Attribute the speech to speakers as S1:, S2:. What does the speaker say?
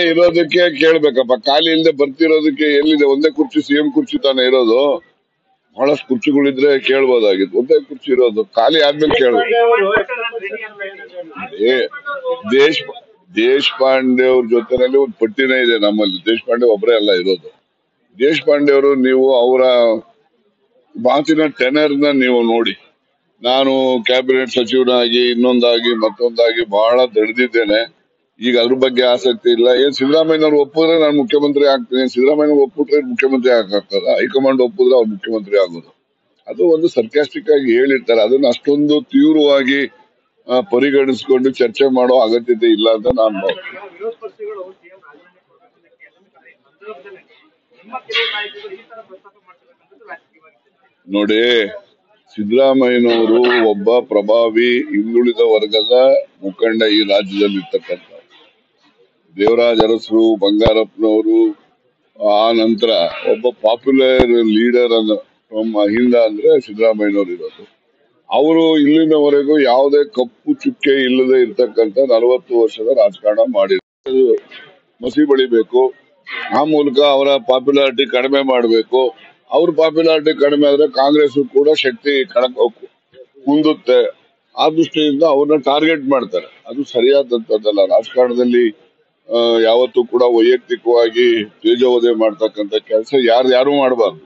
S1: ಖಾಲಿ ಇರೋದಕ್ಕೆ ಕೇಳ್ಬೇಕಪ್ಪ. ಖಾಲಿ ಇಲ್ಲದೆ ಬರ್ತಿರೋದಕ್ಕೆ ಎಲ್ಲಿದೆ? ಒಂದೇ ಕುರ್ಚಿ, ಸಿಎಂ ಕುರ್ಚಿ ತಾನೇ ಇರೋದು. ಬಹಳಷ್ಟು ಕುರ್ಚಿಗಳಿದ್ರೆ ಕೇಳ್ಬೋದಾಗಿತ್ತು. ಒಂದೇ ಕುರ್ಚಿ ಇರೋದು, ಖಾಲಿ ಆದ್ಮೇಲೆ ಕೇಳ್ಬೋದು. ದೇಶಪಾಂಡೆ ಅವ್ರ ಜೊತೆನಲ್ಲಿ ಒಂದು ಪಟ್ಟಿನೇ ಇದೆ ನಮ್ಮಲ್ಲಿ. ದೇಶಪಾಂಡೆ ಒಬ್ಬರೇ ಅಲ್ಲ ಇರೋದು. ದೇಶಪಾಂಡೆ ಅವರು, ನೀವು ಅವರ ಮಾತಿನ ಟೆನರ್ನ ನೀವು ನೋಡಿ. ನಾನು ಕ್ಯಾಬಿನೆಟ್ ಸಚಿವನಾಗಿ, ಇನ್ನೊಂದಾಗಿ ಮತ್ತೊಂದಾಗಿ ಬಹಳ ದಡ್ದಿದ್ದೇನೆ. ಈಗ ಅದ್ರ ಬಗ್ಗೆ ಆಸಕ್ತಿ ಇಲ್ಲ. ಏನ್ ಸಿದ್ದರಾಮಯ್ಯನವ್ರು ಒಪ್ಪಿದ್ರೆ ನಾನು ಮುಖ್ಯಮಂತ್ರಿ ಆಗ್ತೀನಿ, ಸಿದ್ದರಾಮಯ್ಯ ಒಪ್ಪಿಟ್ರೆ ಮುಖ್ಯಮಂತ್ರಿ ಆಗ್ತದ, ಹೈಕಮಾಂಡ್ ಒಪ್ಪಿದ್ರೆ ಅವ್ರು ಮುಖ್ಯಮಂತ್ರಿ ಆಗೋದು. ಅದು ಒಂದು ಸರ್ಕಾಸ್ಟಿಕ್ ಆಗಿ ಹೇಳಿರ್ತಾರೆ. ಅದನ್ನ ಅಷ್ಟೊಂದು ತೀವ್ರವಾಗಿ ಪರಿಗಣಿಸಿಕೊಂಡು ಚರ್ಚೆ ಮಾಡೋ ಅಗತ್ಯತೆ ಇಲ್ಲ ಅಂತ ನಾನು ನೋಡ್ತೀನಿ. ನೋಡಿ, ಸಿದ್ದರಾಮಯ್ಯನವರು ಒಬ್ಬ ಪ್ರಭಾವಿ ಹಿಂದುಳಿದ ವರ್ಗದ ಮುಖಂಡ ಈ ರಾಜ್ಯದಲ್ಲಿ ಇರ್ತಕ್ಕಂಥ. ದೇವರಾಜ ಅರಸರು, ಬಂಗಾರಪ್ಪನವರು, ಆ ನಂತರ ಒಬ್ಬ ಪಾಪ್ಯುಲರ್ ಲೀಡರ್ ಹಿಂದ ಅಂದ್ರೆ ಸಿದ್ದರಾಮಯ್ಯನವರು ಇರೋದು. ಅವರು ಇಲ್ಲಿನವರೆಗೂ ಯಾವುದೇ ಕಪ್ಪು ಚುಕ್ಕೆ ಇಲ್ಲದೆ ಇರ್ತಕ್ಕಂಥ 40 ವರ್ಷದ ರಾಜಕಾರಣ ಮಾಡಿದ್ರು. ಮಸಿ ಬಳಿಬೇಕು, ಆ ಮೂಲಕ ಅವರ ಪಾಪ್ಯುಲಾರಿಟಿ ಕಡಿಮೆ ಮಾಡಬೇಕು. ಅವ್ರ ಪಾಪ್ಯುಲಾರಿಟಿ ಕಡಿಮೆ ಆದ್ರೆ ಕಾಂಗ್ರೆಸ್ ಕೂಡ ಶಕ್ತಿ ಕುಂದುತ್ತೆ. ಆ ದೃಷ್ಟಿಯಿಂದ ಅವ್ರನ್ನ ಟಾರ್ಗೆಟ್ ಮಾಡ್ತಾರೆ. ಅದು ಸರಿಯಾದಂತದ್ದಲ್ಲ. ರಾಜಕಾರಣದಲ್ಲಿ ಯಾವತ್ತೂ ಕೂಡ ವೈಯಕ್ತಿಕವಾಗಿ ತೇಜೋವಧೆ ಮಾಡ್ತಕ್ಕಂಥ ಕೆಲಸ ಯಾರು ಮಾಡಬಾರ್ದು.